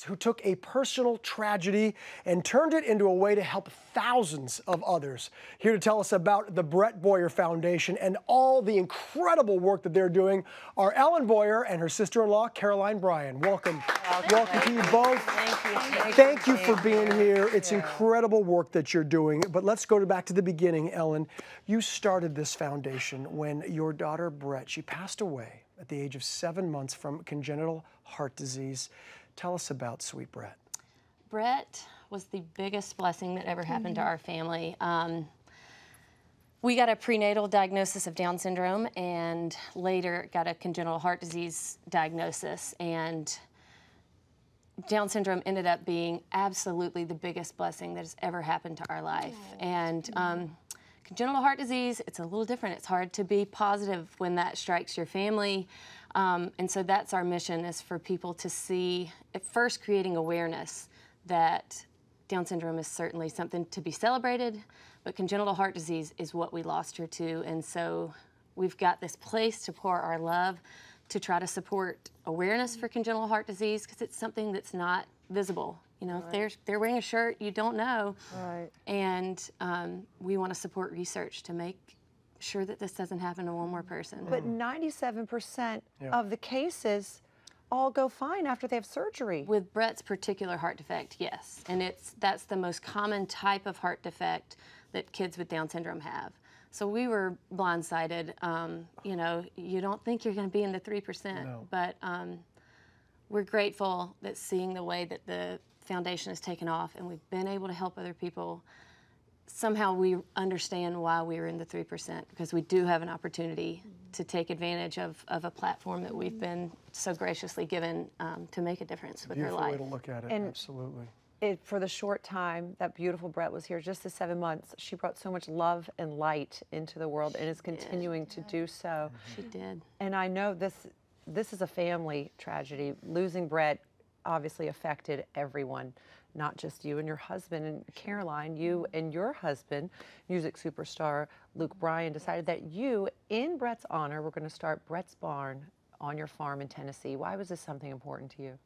who took a personal tragedy and turned it into a way to help thousands of others. Here to tell us about the Brett Boyer Foundation and all the incredible work that they're doing are Ellen Boyer and her sister-in-law, Caroline Bryan. Welcome. Welcome to you both. Thank you for being here. It's incredible work that you're doing. But let's go back to the beginning, Ellen. You started this foundation when your daughter, Brett, she passed away at the age of 7 months from congenital heart disease. Tell us about sweet Brett. Brett was the biggest blessing that ever happened to our family. We got a prenatal diagnosis of Down syndrome and later got a congenital heart disease diagnosis. And Down syndrome ended up being absolutely the biggest blessing that has ever happened to our life. And congenital heart disease, it's a little different. It's hard to be positive when that strikes your family. And so that's our mission, is for people to see, at first, creating awareness that Down syndrome is certainly something to be celebrated, but congenital heart disease is what we lost her to. And so we've got this place to pour our love to try to support awareness for congenital heart disease, because it's something that's not visible. You know, if they're wearing a shirt, you don't know. And we want to support research to make sure that this doesn't happen to one more person. But 97% of the cases all go fine after they have surgery. With Brett's particular heart defect, yes. And that's the most common type of heart defect that kids with Down syndrome have. So we were blindsided. You know, you don't think you're going to be in the 3%, but we're grateful that seeing the way that the foundation has taken off and we've been able to help other people, somehow we understand why we're in the 3%, because we do have an opportunity to take advantage of a platform that we've been so graciously given to make a difference with her life. Beautiful way to look at it, And absolutely. For the short time that beautiful Brett was here, just the 7 months, she brought so much love and light into the world and is continuing to do so. She did. And I know this is a family tragedy. Losing Brett obviously affected everyone, not just you and your husband. And Caroline, you and your husband, music superstar Luke Bryan, decided that you, in Brett's honor, were going to start Brett's Barn on your farm in Tennessee. Why was this something important to you?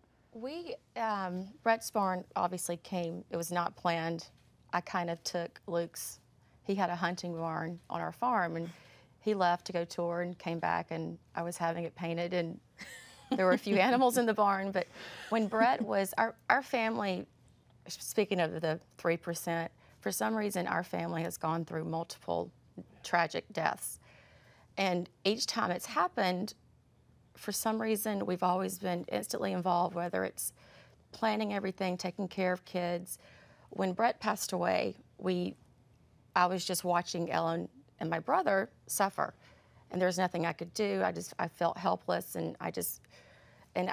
Brett's Barn obviously came, it was not planned. I kind of took Luke's, he had a hunting barn on our farm, and he left to go tour and came back, and I was having it painted, and there were a few animals in the barn. But when Brett was, our family, speaking of the 3%, for some reason our family has gone through multiple tragic deaths. And each time it's happened, for some reason we've always been instantly involved, whether it's planning everything, taking care of kids. When Brett passed away, I was just watching Ellen and my brother suffer, and there's nothing I could do. I felt helpless, and I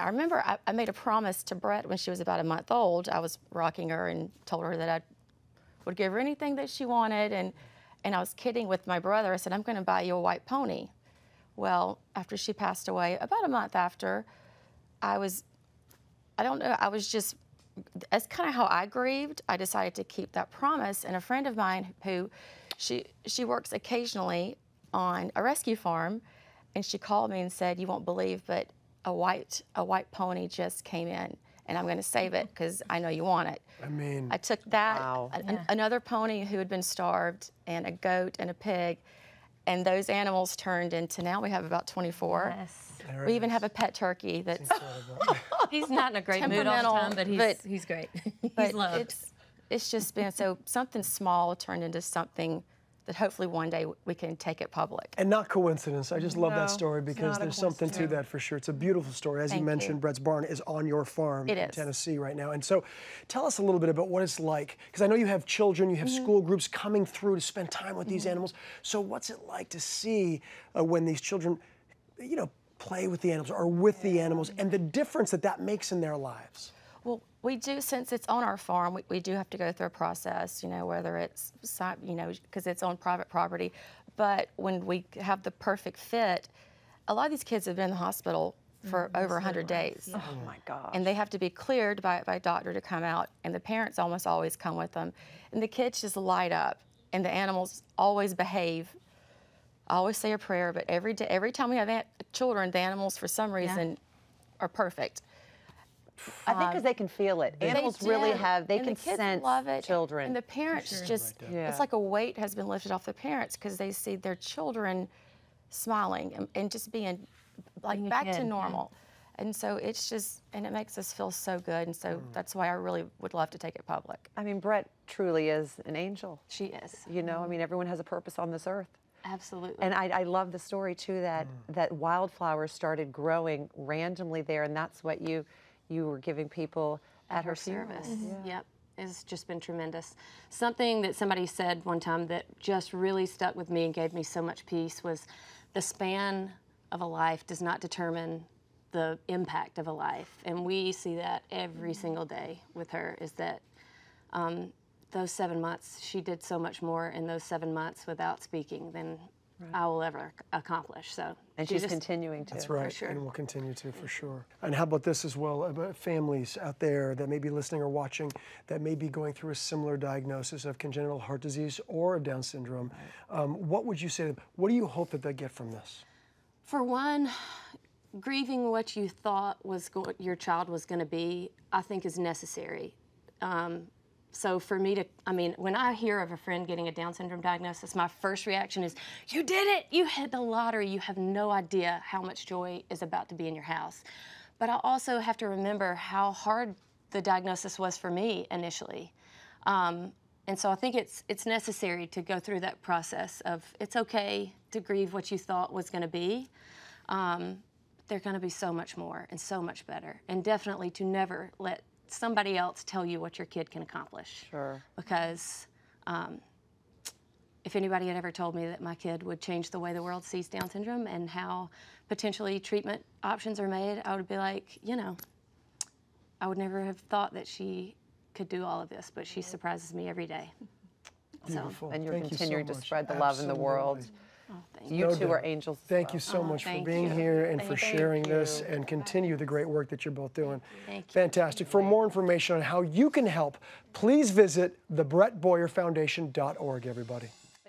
remember I made a promise to Brett when she was about a month old. I was rocking her and told her that I would give her anything that she wanted, and I was kidding with my brother. I said, I'm going to buy you a white pony. Well, after she passed away, about a month after, that's kind of how I grieved. I decided to keep that promise, and a friend of mine who, she works occasionally on a rescue farm, and she called me and said, you won't believe, but a white pony just came in, and I'm going to save it because I know you want it. I mean, I took that, another pony who had been starved, and a goat and a pig, and those animals turned into, now we have about 24. Yes. We even have a pet turkey that's He's not in a great mood all the time, but he's great. He's loved. It's just been, so something small turned into something that hopefully one day we can take it public. And not coincidence. I just love that story because there's something to that for sure. It's a beautiful story. As you mentioned, Brett's Barn is on your farm in Tennessee right now. And so tell us a little bit about what it's like, because I know you have children, you have school groups coming through to spend time with these animals. So what's it like to see when these children, you know, play with the animals or with the animals, and the difference that makes in their lives? Well, we do, since it's on our farm, we do have to go through a process, you know, whether it's, you know, because it's on private property. But when we have the perfect fit, a lot of these kids have been in the hospital for over 100 days. Oh my gosh. And they have to be cleared by a doctor to come out, and the parents almost always come with them. And the kids just light up, and the animals always behave. I always say a prayer, but every time we have children, the animals, for some reason, are perfect. I think because they can feel it. Animals really do. have, they And can the kids sense love it. children. And the parents just, Yeah. it's like a weight has been lifted off the parents because they see their children smiling and just being like Being a back kid, to yeah. normal. And so it's just, and it makes us feel so good. And so that's why I really would love to take it public. I mean, Brett truly is an angel. She is. You know, I mean, everyone has a purpose on this earth. Absolutely. And I love the story too that wildflowers started growing randomly there, and that's what you were giving people at her funeral. service. Yep. It's just been tremendous. Something that somebody said one time that just really stuck with me and gave me so much peace was the span of a life does not determine the impact of a life. And we see that every single day with her, is that those 7 months, she did so much more in those 7 months without speaking than I will ever accomplish. So, And she she's just- continuing to. That's right, For sure. and we'll continue to, for sure. And how about this as well, about families out there that may be listening or watching that may be going through a similar diagnosis of congenital heart disease or of Down syndrome. What would you say to them? What do you hope that they get from this? For one, grieving what you thought was your child was going to be, I think is necessary. So for me to, I mean, when I hear of a friend getting a Down syndrome diagnosis, my first reaction is, you did it, you hit the lottery, you have no idea how much joy is about to be in your house. But I also have to remember how hard the diagnosis was for me initially. And so I think it's necessary to go through that process of, it's okay to grieve what you thought was gonna be. They're gonna be so much more and so much better. And definitely to never let somebody else tell you what your kid can accomplish. Sure. Because if anybody had ever told me that my kid would change the way the world sees Down syndrome and how potentially treatment options are made, I would be like, you know, I would never have thought that she could do all of this, but she surprises me every day. Beautiful. And you're Thank you so continuing to much. spread the love in the world. Absolutely. Oh, thank you. You No two doubt. are angels. as Thank well. you so much for thank being you. here and for Thank sharing this you. and continue the great work that you're both doing. Thank you. Fantastic. For more information on how you can help, please visit thebrettboyerfoundation.org, everybody.